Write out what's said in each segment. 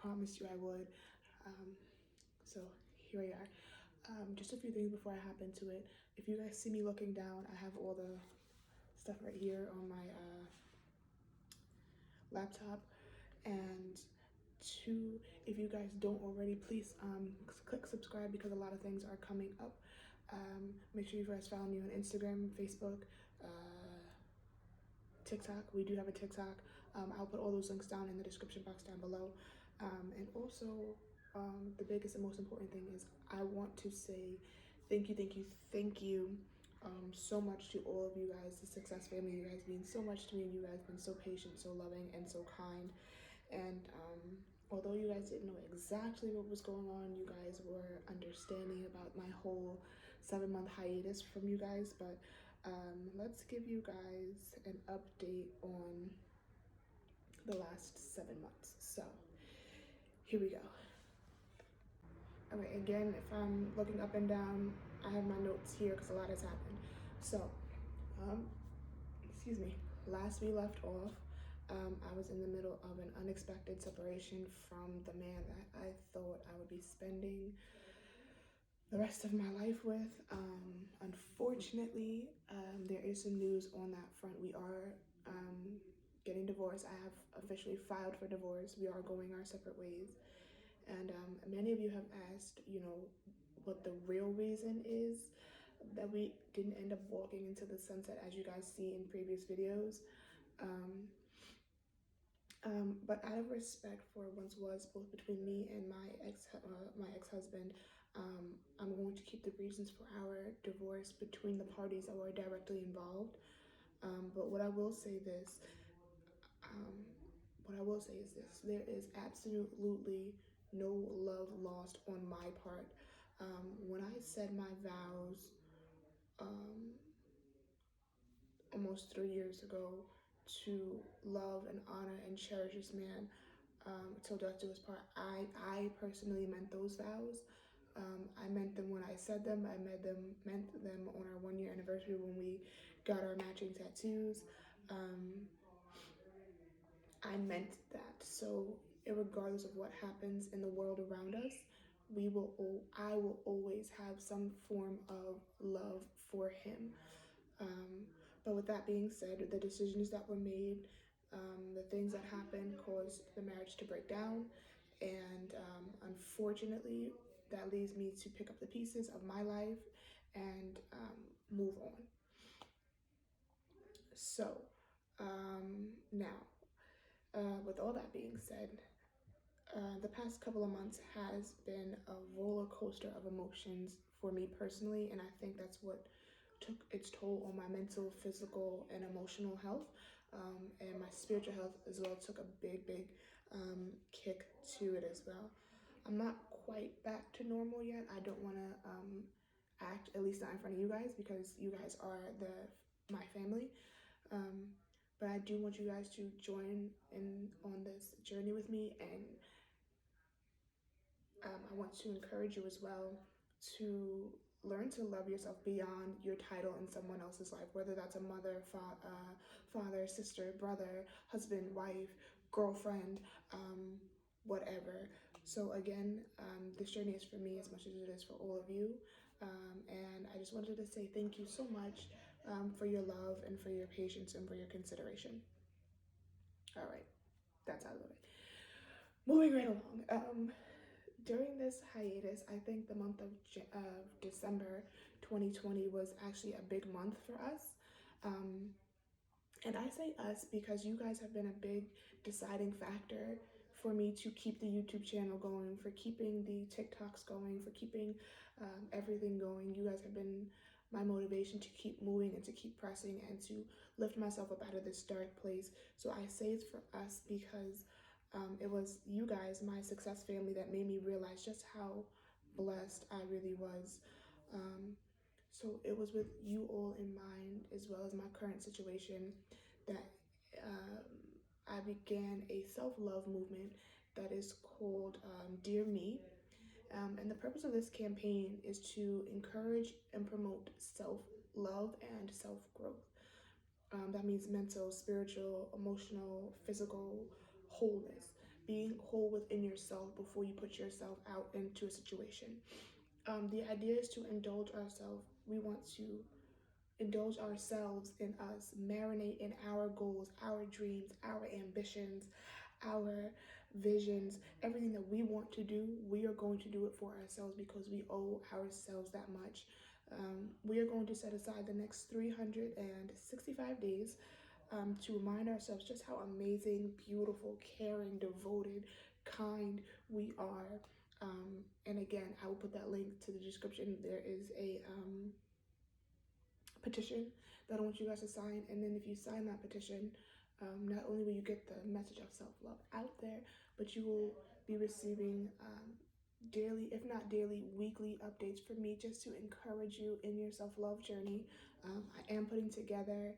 promised you I would. So here we are. Just a few things before I hop into it. If you guys see me looking down, I have all the stuff right here on my laptop. And two, if you guys don't already, please click subscribe because a lot of things are coming up. Make sure you guys follow me on Instagram, Facebook, TikTok. We do have a TikTok. I'll put all those links down in the description box down below. And also, the biggest and most important thing is I want to say thank you so much to all of you guys, the Success family. You guys mean so much to me, and you guys been so patient, so loving, and so kind. And although you guys didn't know exactly what was going on, you guys were understanding about my whole 7-month hiatus from you guys. But let's give you guys an update on the last 7 months. So here we go. Okay, again, if I'm looking up and down, I have my notes here because a lot has happened. So, excuse me, last we left off, I was in the middle of an unexpected separation from the man that I thought I would be spending the rest of my life with. Unfortunately, there is some news on that front. We are getting divorced. I have officially filed for divorce. We are going our separate ways. And many of you have asked, what the real reason is that we didn't end up walking into the sunset, as you guys see in previous videos. But out of respect for what was both between me and my ex-husband, I'm going to keep the reasons for our divorce between the parties that were directly involved. But what I will say is this: there is absolutely no love lost on my part. When I said my vows almost 3 years ago to love and honor and cherish this man till death do us part, I personally meant those vows. I meant them when I said them. I meant them on our 1-year anniversary when we got our matching tattoos. I meant that. So, regardless of what happens in the world around us, I will always have some form of love for him. But with that being said, the decisions that were made, the things that happened caused the marriage to break down. And unfortunately, that leads me to pick up the pieces of my life and move on. So, now, with all that being said, the past couple of months has been a roller coaster of emotions for me personally, and I think that's what took its toll on my mental, physical, and emotional health, and my spiritual health as well took a big kick to it as well. I'm not quite back to normal yet. I don't want to act, at least not in front of you guys, because you guys are my family. But I do want you guys to join in on this journey with me, and I want to encourage you as well to learn to love yourself beyond your title in someone else's life, whether that's a mother, father, sister, brother, husband, wife, girlfriend, whatever. So again, this journey is for me as much as it is for all of you. And I just wanted to say thank you so much for your love and for your patience and for your consideration. All right, that's out of the way. Moving right along. During this hiatus, I think the month of December 2020 was actually a big month for us. And I say us because you guys have been a big deciding factor for me to keep the YouTube channel going, for keeping the TikToks going, for keeping everything going. You guys have been my motivation to keep moving and to keep pressing and to lift myself up out of this dark place. So I say it's for us because it was you guys, my success family, that made me realize just how blessed I really was. So it was with you all in mind, as well as my current situation, that I began a self-love movement that is called Dear Me. And the purpose of this campaign is to encourage and promote self-love and self-growth. That means mental, spiritual, emotional, physical wholeness. being whole within yourself before you put yourself out into a situation. The idea is to indulge ourselves. We want to indulge ourselves in us, marinate in our goals, our dreams, our ambitions, our visions, everything that we want to do. We are going to do it for ourselves because we owe ourselves that much. We are going to set aside the next 365 days to remind ourselves just how amazing, beautiful, caring, devoted, kind we are. And again, I will put that link to the description. There is a petition that I want you guys to sign. And then if you sign that petition, not only will you get the message of self-love out there, but you will be receiving daily, if not daily, weekly updates from me just to encourage you in your self-love journey. I am putting together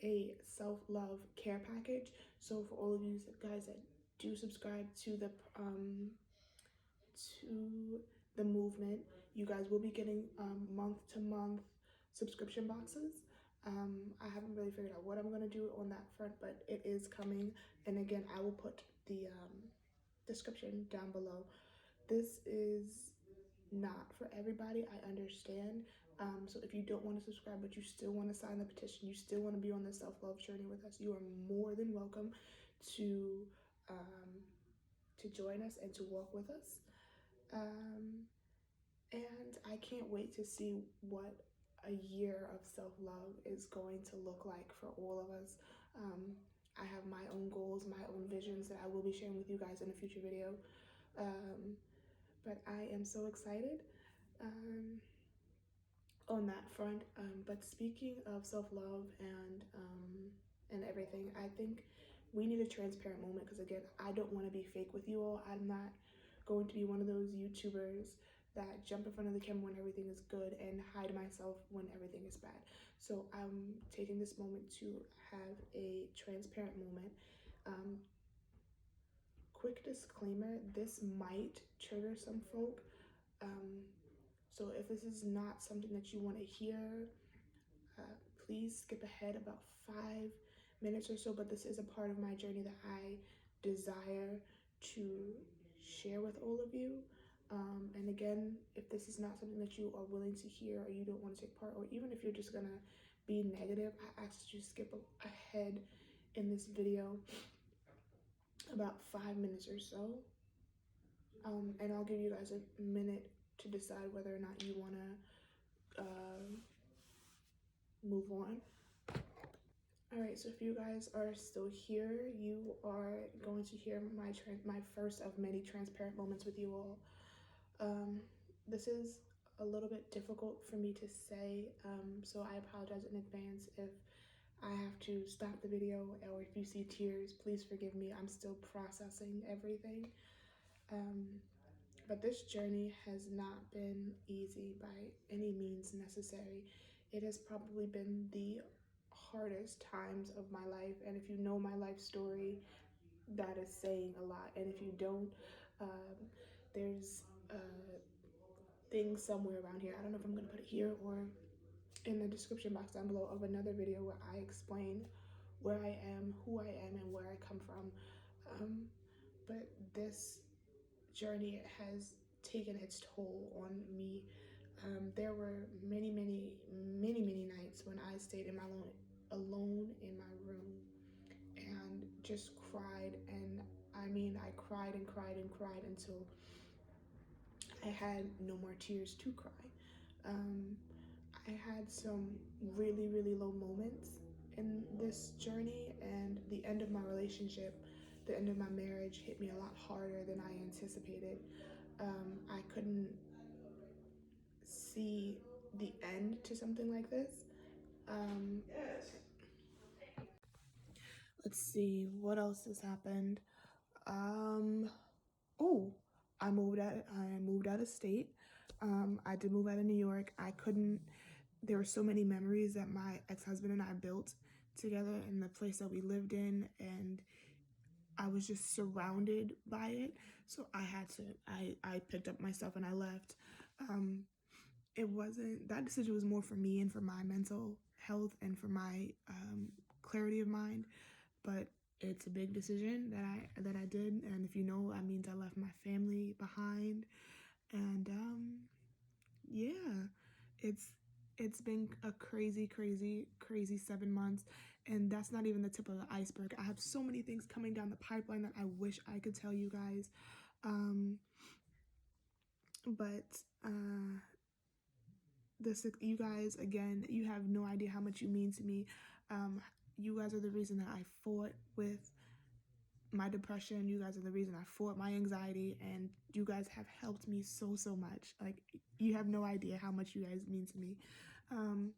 a self-love care package. So for all of you guys that do subscribe to the movement, you guys will be getting month to month subscription boxes. I haven't really figured out what I'm gonna do on that front, but it is coming. And again, I will put the description down below. This is not for everybody, I understand. So if you don't want to subscribe, but you still want to sign the petition, you still want to be on the self-love journey with us, you are more than welcome to join us and to walk with us. And I can't wait to see what a year of self-love is going to look like for all of us. I have my own goals, my own visions that I will be sharing with you guys in a future video. But I am so excited on that front. But speaking of self-love and everything, I think we need a transparent moment because again, I don't want to be fake with you all. I'm not going to be one of those YouTubers that jump in front of the camera when everything is good and hide myself when everything is bad. So I'm taking this moment to have a transparent moment. Quick disclaimer, this might trigger some folk. So if this is not something that you want to hear, please skip ahead about 5 minutes or so, but this is a part of my journey that I desire to share with all of you. And again, if this is not something that you are willing to hear or you don't want to take part, or even if you're just gonna be negative, I ask that you skip ahead in this video about 5 minutes or so. And I'll give you guys a minute to decide whether or not you want to move on. All right, so if you guys are still here, you are going to hear my first of many transparent moments with you all. This is a little bit difficult for me to say, so I apologize in advance if I have to stop the video or if you see tears, please forgive me. I'm still processing everything. But this journey has not been easy by any means necessary. It has probably been the hardest times of my life, and if you know my life story, that is saying a lot. And if you don't, there's things somewhere around here. I don't know if I'm gonna put it here or in the description box down below of another video where I explain where I am, who I am, and where I come from. But this journey has taken its toll on me. There were many nights when I stayed alone in my room and just cried. And I mean, I cried and cried and cried until I had no more tears to cry. I had some really low moments in this journey, and the end of my relationship, the end of my marriage hit me a lot harder than I anticipated. I couldn't see the end to something like this. Let's see what else has happened. Oh, I moved out of state. I did move out of New York. There were so many memories that my ex-husband and I built together in the place that we lived in, and I was just surrounded by it. So I picked up my stuff and I left. That decision was more for me and for my mental health and for my clarity of mind. But it's a big decision that I did, and if you know, that means I left my family behind, and yeah, it's it's been a crazy 7 months, and that's not even the tip of the iceberg. I have so many things coming down the pipeline that I wish I could tell you guys, um, but this you guys, again, you have no idea how much you mean to me. Um, you guys are the reason that I fought with my depression. You guys are the reason I fought my anxiety, and you guys have helped me so much. Like, you have no idea how much you guys mean to me. Um,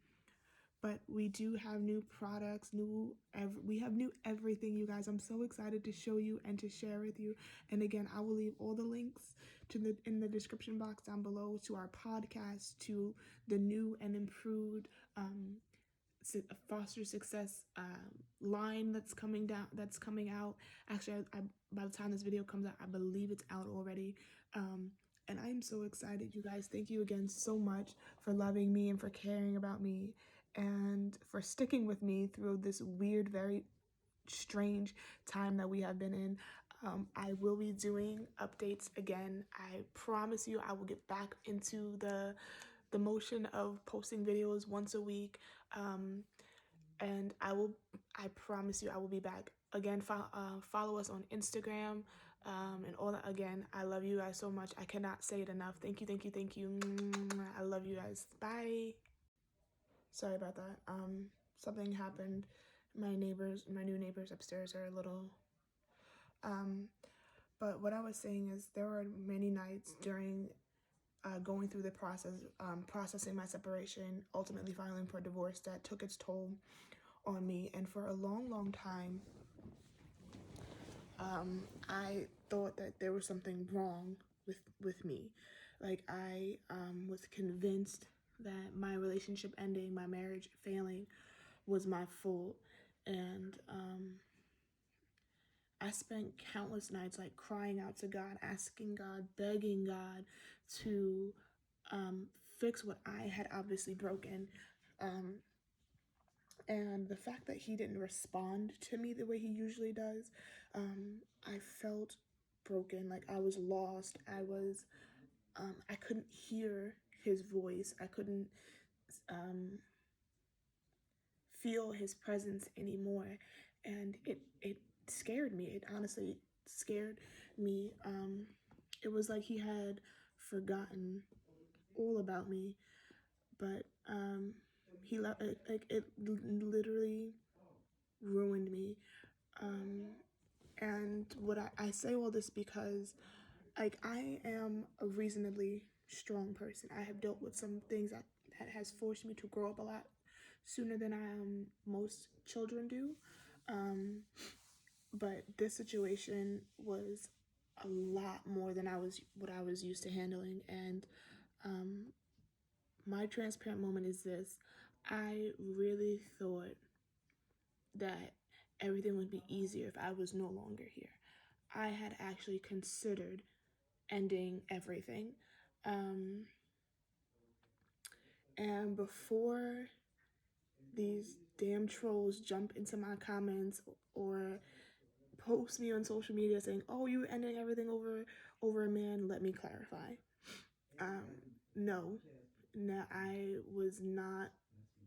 but we do have new products, we have new everything, you guys. I'm so excited to show you and to share with you. And again, I will leave all the links to the in the description box down below, to our podcast, to the new and improved foster success line that's coming out. Actually, by the time this video comes out, I believe it's out already. And I'm so excited, you guys. Thank you again so much for loving me and for caring about me and for sticking with me through this weird, very strange time that we have been in. I will be doing updates again. I promise you I will get back into the motion of posting videos once a week. And I promise you I will be back. Again, follow us on Instagram, and all that. Again, I love you guys so much. I cannot say it enough. Thank you. I love you guys. Bye. Sorry about that. Something happened. My new neighbors upstairs are a little, um, but what I was saying is there were many nights during going through the process, processing my separation, ultimately filing for divorce, that took its toll on me. And for a long time, I thought that there was something wrong with me. Like, I was convinced that my relationship ending, my marriage failing, was my fault. And I spent countless nights like crying out to God, asking God, begging God to fix what I had obviously broken. And the fact that he didn't respond to me the way he usually does, I felt broken. Like, I was lost. I couldn't hear his voice. I couldn't feel his presence anymore. And it scared me. It honestly scared me. It was like he had forgotten all about me, but he left. Like, it literally ruined me. And I say all this because, like, I am a reasonably strong person. I have dealt with some things that has forced me to grow up a lot sooner than most children do. But this situation was a lot more than what I was used to handling. And my transparent moment is this: I really thought that everything would be easier if I was no longer here. I had actually considered ending everything. And before these damn trolls jump into my comments or post me on social media saying, "Oh, you ending everything over a man," let me clarify. No, no, I was not.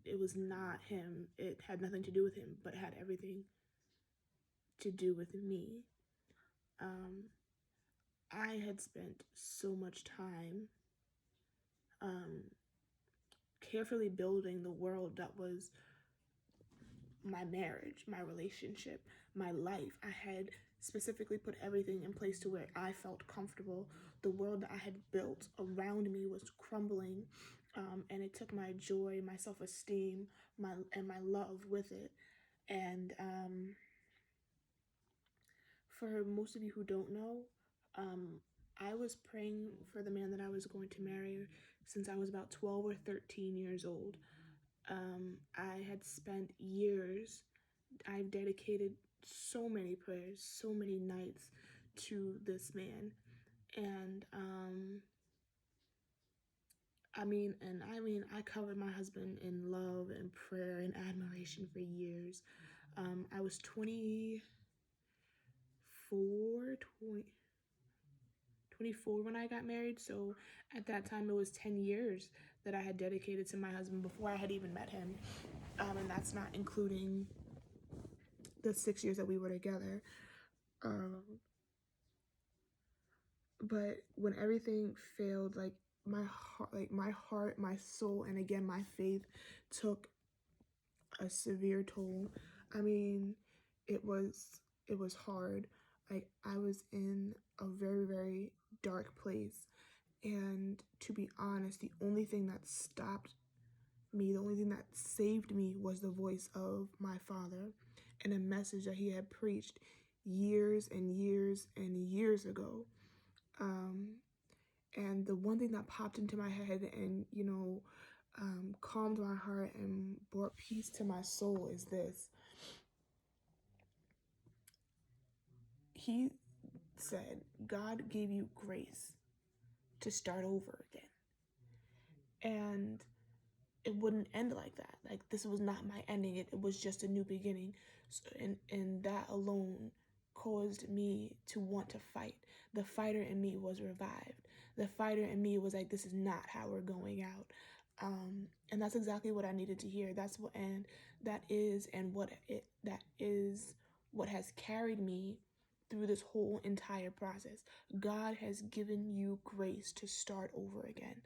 It was not him. It had nothing to do with him, but it had everything to do with me. I had spent so much time carefully building the world that was my marriage, my relationship, my life. I had specifically put everything in place to where I felt comfortable. The world that I had built around me was crumbling, and it took my joy, my self-esteem, my love with it. And for most of you who don't know, I was praying for the man that I was going to marry since I was about 12 or 13 years old. I had spent years, I've dedicated so many prayers, so many nights to this man. And I covered my husband in love and prayer and admiration for years. I was 20, 24 when I got married. So at that time, it was 10 years that I had dedicated to my husband before I had even met him. And that's not including the 6 years that we were together. But when everything failed, like my heart, my soul, and again, my faith took a severe toll. I mean, it was hard. Like, I was in a very, very dark place. And to be honest, the only thing that stopped me, the only thing that saved me was the voice of my father and a message that he had preached years and years and years ago. And the one thing that popped into my head and, calmed my heart and brought peace to my soul is this. He said, God gave you grace to start over again. And it wouldn't end like that. Like, this was not my ending. It was just a new beginning. So, and that alone caused me to want to fight. The fighter in me was revived. The fighter in me was like, this is not how we're going out. And that's exactly what I needed to hear. That is what has carried me through this whole entire process. God has given you grace to start over again.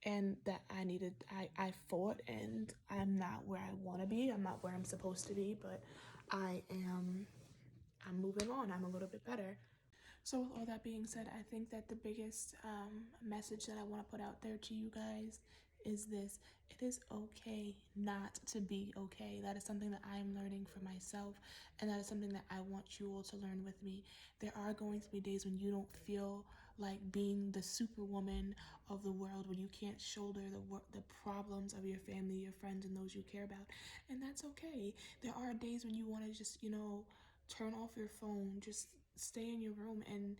And that I fought, and I'm not where I want to be. I'm not where I'm supposed to be, but I'm moving on. I'm a little bit better. So with all that being said, I think that the biggest message that I want to put out there to you guys is this. It is okay not to be okay. That is something that I am learning for myself, and that is something that I want you all to learn with me. There are going to be days when you don't feel like being the superwoman of the world, when you can't shoulder the problems of your family, your friends, and those you care about, and that's okay. There are days when you want to just, turn off your phone, just stay in your room and,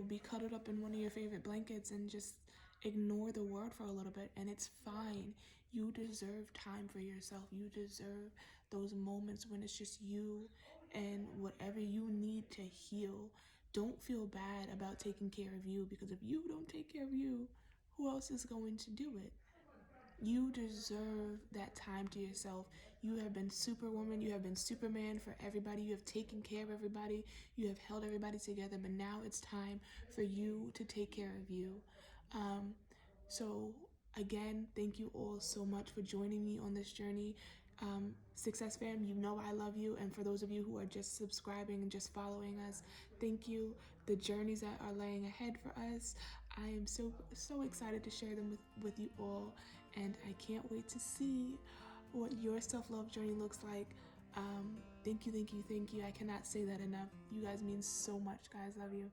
be cuddled up in one of your favorite blankets and just ignore the world for a little bit, and it's fine. You deserve time for yourself. You deserve those moments when it's just you and whatever you need to heal. Don't feel bad about taking care of you, because if you don't take care of you, who else is going to do it? You deserve that time to yourself. You have been superwoman, you have been superman for everybody, you have taken care of everybody, you have held everybody together, but now it's time for you to take care of you. So again, thank you all so much for joining me on this journey. Success fam, you know I love you, and for those of you who are just subscribing and just following us, thank you. The journeys that are laying ahead for us, I am so excited to share them with you all, and I can't wait to see what your self-love journey looks like. Thank you. I cannot say that enough. You guys mean so much, guys. Love you.